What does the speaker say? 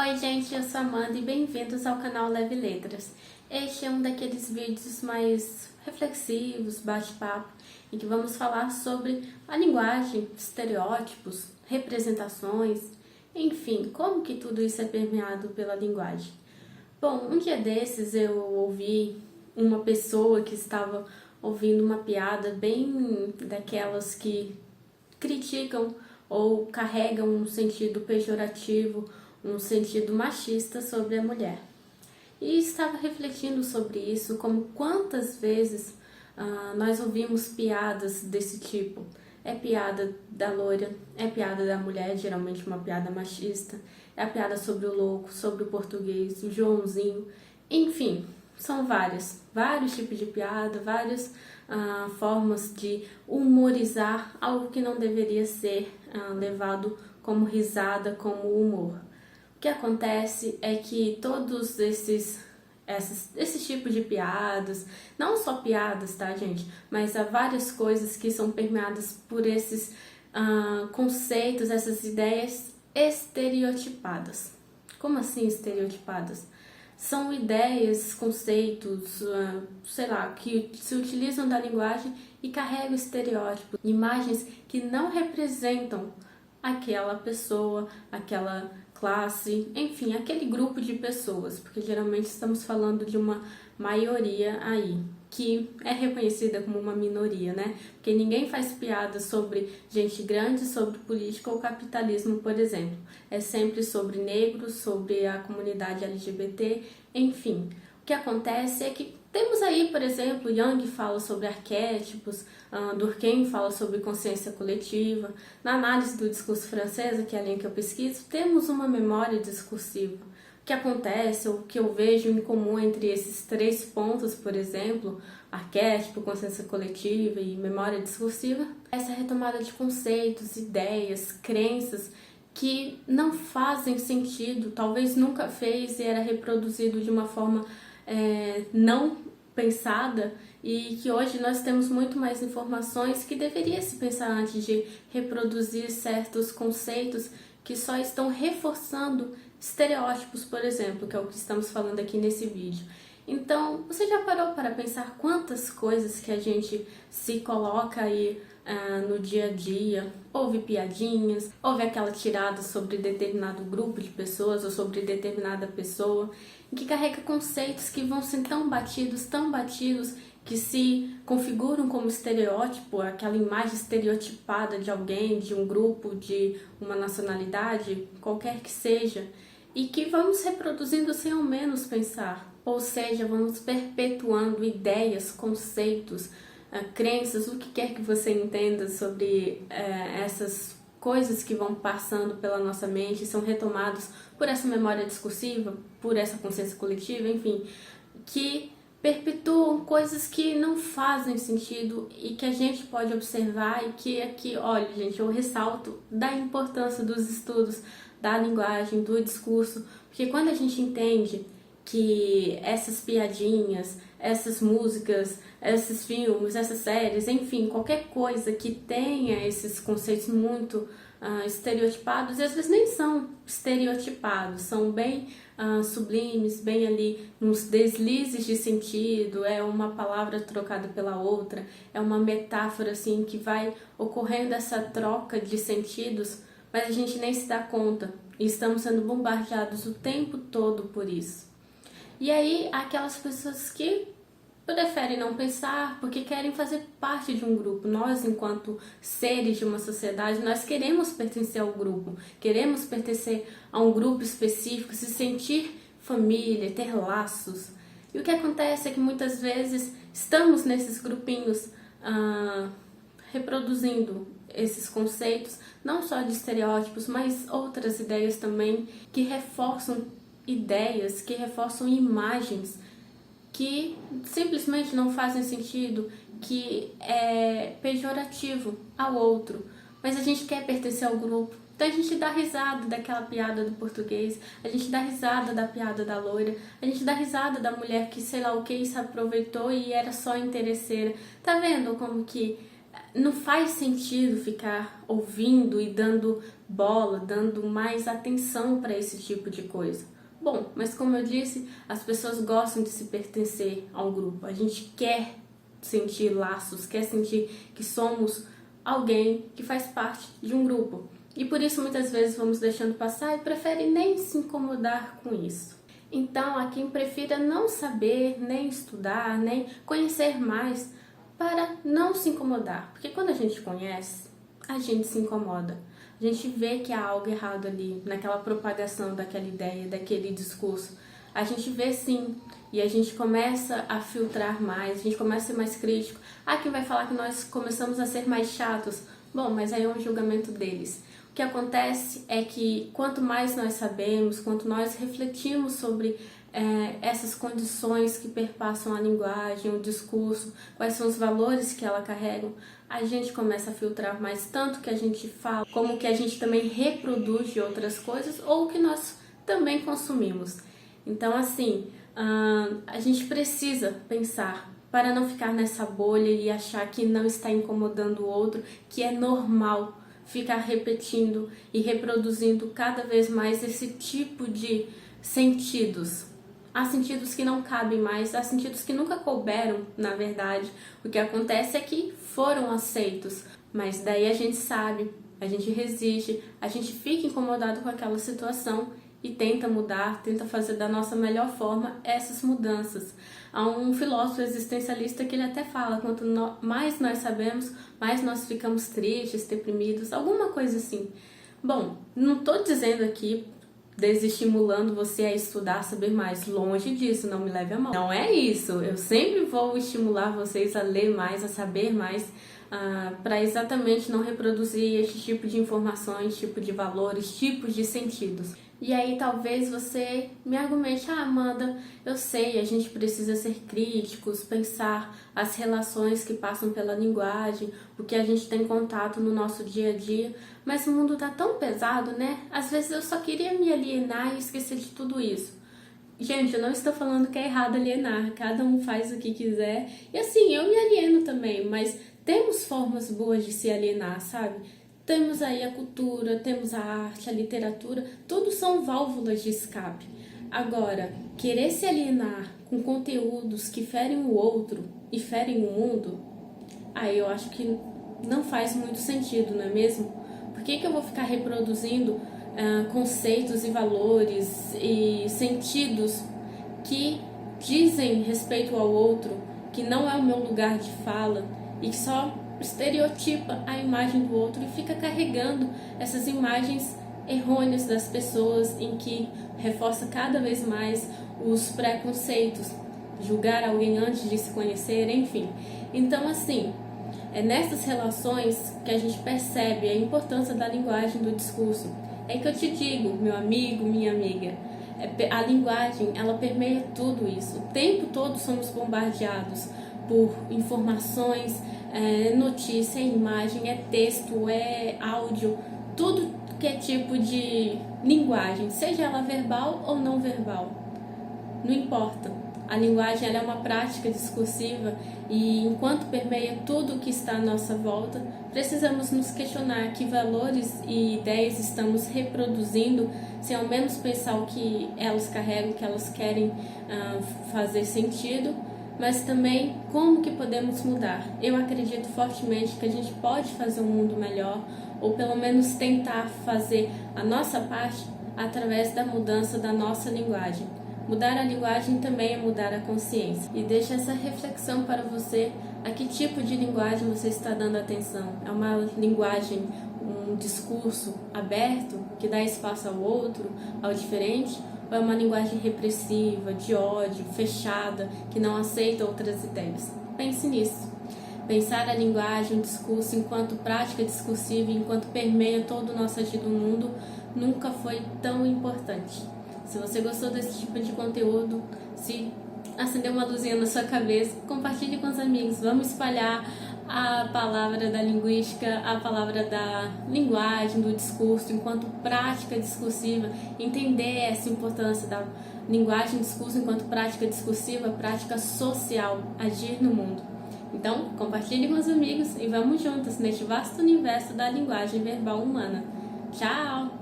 Oi gente, eu sou a Amanda e bem-vindos ao canal Leve Letras. Este é um daqueles vídeos mais reflexivos, bate-papo, em que vamos falar sobre a linguagem, estereótipos, representações, enfim, como que tudo isso é permeado pela linguagem. Bom, um dia desses eu ouvi uma pessoa que estava ouvindo uma piada bem daquelas que criticam ou carregam um sentido pejorativo, um sentido machista sobre a mulher. E estava refletindo sobre isso, como quantas vezes nós ouvimos piadas desse tipo. É piada da loira, é piada da mulher, geralmente uma piada machista, é a piada sobre o louco, sobre o português, o Joãozinho, enfim, são vários tipos de piada, várias formas de humorizar algo que não deveria ser levado como risada, como humor. O que acontece é que todos esses tipos de piadas, não só piadas, tá, gente? Mas há várias coisas que são permeadas por esses conceitos, essas ideias estereotipadas. Como assim estereotipadas? São ideias, conceitos, sei lá, que se utilizam da linguagem e carregam estereótipos, imagens que não representam aquela pessoa, aquela classe, enfim, aquele grupo de pessoas, porque geralmente estamos falando de uma maioria aí, que é reconhecida como uma minoria, né? Porque ninguém faz piada sobre gente grande, sobre política ou capitalismo, por exemplo. É sempre sobre negros, sobre a comunidade LGBT, enfim. O que acontece é que temos aí, por exemplo, Jung fala sobre arquétipos, Durkheim fala sobre consciência coletiva. Na análise do discurso francês, que é a linha que eu pesquiso, temos uma memória discursiva. O que acontece, ou o que eu vejo em comum entre esses três pontos, por exemplo, arquétipo, consciência coletiva e memória discursiva, essa retomada de conceitos, ideias, crenças que não fazem sentido, talvez nunca fez e era reproduzido de uma forma não pensada, e que hoje nós temos muito mais informações que deveria se pensar antes de reproduzir certos conceitos que só estão reforçando estereótipos, por exemplo, que é o que estamos falando aqui nesse vídeo. Então, você já parou para pensar quantas coisas que a gente se coloca aí no dia a dia, ouve piadinhas, ouve aquela tirada sobre determinado grupo de pessoas ou sobre determinada pessoa, que carrega conceitos que vão ser tão batidos, que se configuram como estereótipo, aquela imagem estereotipada de alguém, de um grupo, de uma nacionalidade, qualquer que seja, e que vamos reproduzindo sem ao menos pensar, ou seja, vamos perpetuando ideias, conceitos, crenças, o que quer que você entenda sobre essas coisas que vão passando pela nossa mente, são retomados por essa memória discursiva, por essa consciência coletiva, enfim, que perpetuam coisas que não fazem sentido e que a gente pode observar e que aqui, olha, gente, eu ressalto da importância dos estudos da linguagem, do discurso, porque quando a gente entende que essas piadinhas, essas músicas, esses filmes, essas séries, enfim, qualquer coisa que tenha esses conceitos muito estereotipados, e às vezes nem são estereotipados, são bem sublimes, bem ali nos deslizes de sentido, é uma palavra trocada pela outra, é uma metáfora assim que vai ocorrendo essa troca de sentidos, mas a gente nem se dá conta e estamos sendo bombardeados o tempo todo por isso. E aí, aquelas pessoas que preferem não pensar porque querem fazer parte de um grupo. Nós, enquanto seres de uma sociedade, nós queremos pertencer ao grupo, queremos pertencer a um grupo específico, se sentir família, ter laços. E o que acontece é que muitas vezes estamos nesses grupinhos reproduzindo esses conceitos, não só de estereótipos, mas outras ideias também que reforçam ideias, que reforçam imagens que simplesmente não fazem sentido, que é pejorativo ao outro, mas a gente quer pertencer ao grupo. Então a gente dá risada daquela piada do português, a gente dá risada da piada da loira, a gente dá risada da mulher que sei lá o que se aproveitou e era só interesseira. Tá vendo como que Não faz sentido ficar ouvindo e dando bola, dando mais atenção para esse tipo de coisa. Bom, mas como eu disse, as pessoas gostam de se pertencer a um grupo. A gente quer sentir laços, quer sentir que somos alguém que faz parte de um grupo. E por isso muitas vezes vamos deixando passar e prefere nem se incomodar com isso. Então, há quem prefira não saber, nem estudar, nem conhecer mais para não se incomodar. Porque quando a gente conhece, a gente se incomoda. A gente vê que há algo errado ali, naquela propagação daquela ideia, daquele discurso. A gente vê sim, e a gente começa a filtrar mais, a gente começa a ser mais crítico. Ah, quem vai falar que nós começamos a ser mais chatos? Bom, mas aí é um julgamento deles. O que acontece é que quanto mais nós sabemos, quanto nós refletimos sobre essas condições que perpassam a linguagem, o discurso, quais são os valores que ela carrega, a gente começa a filtrar mais tanto que a gente fala, como que a gente também reproduz de outras coisas ou que nós também consumimos. Então, assim, a gente precisa pensar para não ficar nessa bolha e achar que não está incomodando o outro, que é normal ficar repetindo e reproduzindo cada vez mais esse tipo de sentidos. Há sentidos que não cabem mais, há sentidos que nunca couberam, na verdade. O que acontece é que foram aceitos, mas daí a gente sabe, a gente resiste, a gente fica incomodado com aquela situação e tenta mudar, tenta fazer da nossa melhor forma essas mudanças. Há um filósofo existencialista que ele até fala, quanto mais nós sabemos, mais nós ficamos tristes, deprimidos, alguma coisa assim. Bom, não estou dizendo aqui, desestimulando você a estudar, a saber mais, longe disso, não me leve a mão. Não é isso, eu sempre vou estimular vocês a ler mais, a saber mais, para exatamente não reproduzir esse tipo de informações, tipo de valores, tipos de sentidos. E aí talvez você me argumente, Amanda, eu sei, a gente precisa ser críticos, pensar as relações que passam pela linguagem, o que a gente tem contato no nosso dia a dia, mas o mundo tá tão pesado, né? Às vezes eu só queria me alienar e esquecer de tudo isso. Gente, eu não estou falando que é errado alienar, cada um faz o que quiser, e assim, eu me alieno também, mas temos formas boas de se alienar, sabe? Temos aí a cultura, temos a arte, a literatura, tudo são válvulas de escape. Agora, querer se alienar com conteúdos que ferem o outro e ferem o mundo, aí eu acho que não faz muito sentido, não é mesmo? Por que eu vou ficar reproduzindo conceitos e valores e sentidos que dizem respeito ao outro, que não é o meu lugar de fala e que só estereotipa a imagem do outro e fica carregando essas imagens errôneas das pessoas, em que reforça cada vez mais os preconceitos, julgar alguém antes de se conhecer, enfim. Então, assim, é nessas relações que a gente percebe a importância da linguagem do discurso. É que eu te digo, meu amigo, minha amiga, a linguagem, ela permeia tudo isso. O tempo todo somos bombardeados por informações, notícia, é imagem, é texto, é áudio, tudo que é tipo de linguagem, seja ela verbal ou não verbal, não importa. A linguagem ela é uma prática discursiva e enquanto permeia tudo o que está à nossa volta, precisamos nos questionar que valores e ideias estamos reproduzindo, sem ao menos pensar o que elas carregam, o que elas querem fazer sentido, mas também como que podemos mudar. Eu acredito fortemente que a gente pode fazer um mundo melhor, ou pelo menos tentar fazer a nossa parte através da mudança da nossa linguagem. Mudar a linguagem também é mudar a consciência. E deixa essa reflexão para você, a que tipo de linguagem você está dando atenção. É uma linguagem, um discurso aberto, que dá espaço ao outro, ao diferente? Ou é uma linguagem repressiva, de ódio, fechada, que não aceita outras ideias? Pense nisso. Pensar a linguagem, o discurso, enquanto prática discursiva, enquanto permeia todo o nosso agir do mundo, nunca foi tão importante. Se você gostou desse tipo de conteúdo, se acendeu uma luzinha na sua cabeça, compartilhe com os amigos. Vamos espalhar a palavra da linguística, a palavra da linguagem, do discurso, enquanto prática discursiva, entender essa importância da linguagem e discurso enquanto prática discursiva, prática social, agir no mundo. Então, compartilhe com os amigos e vamos juntos neste vasto universo da linguagem verbal humana. Tchau!